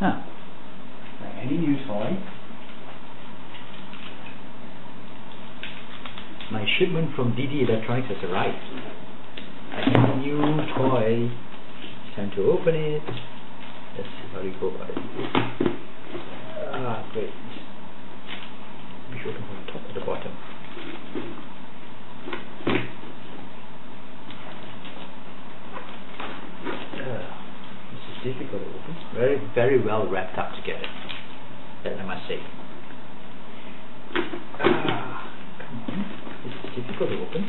Huh. Like any new toy. My shipment from DD Electronics has arrived. I have a new toy. It's time to open it. Let's see how we go about it. Ah, great. We should open from the top to the bottom. This is difficult to open. Very well wrapped up together. That I must say. Come on. This is difficult to open.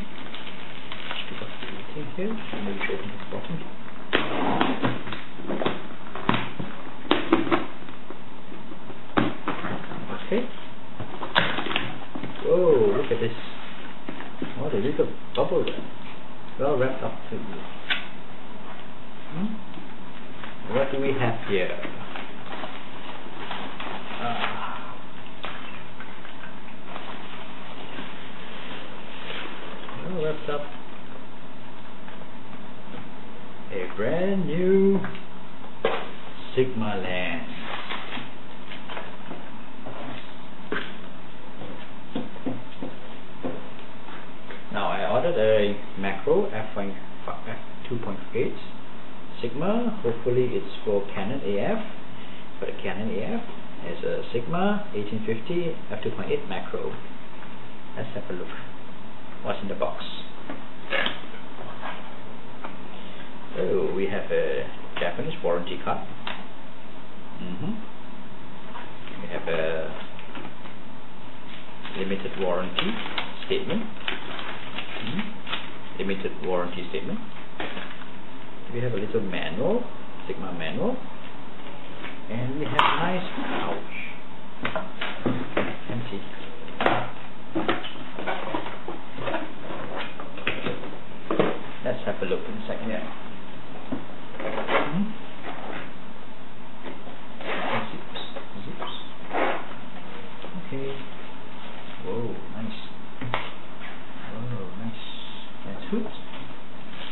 Pick up the thing here. Maybe we should open the bottom. Okay. Whoa, look at this. What a little bubble there. Well wrapped up too. What do we have here? Well wrapped up. A brand new Sigma lens. Now I ordered a macro F2.8 Sigma. Hopefully it's for Canon AF. For the Canon AF, it's a Sigma 1850 F2.8 macro. Let's have a look. What's in the box? Oh, we have a Japanese warranty card. We have a limited warranty statement. Limited warranty statement. We have a little manual, Sigma manual, and we have a nice pouch. Empty. Let's have a look inside here. Zips. Okay. Whoa, nice. Oh, nice. That's good.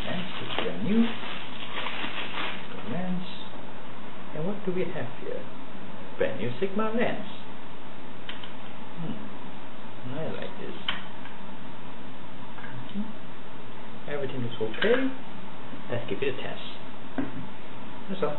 Lens is brand new. Lens. And what do we have here? Brand new Sigma lens. I like this. Everything looks okay. Let's give it a test. That's all.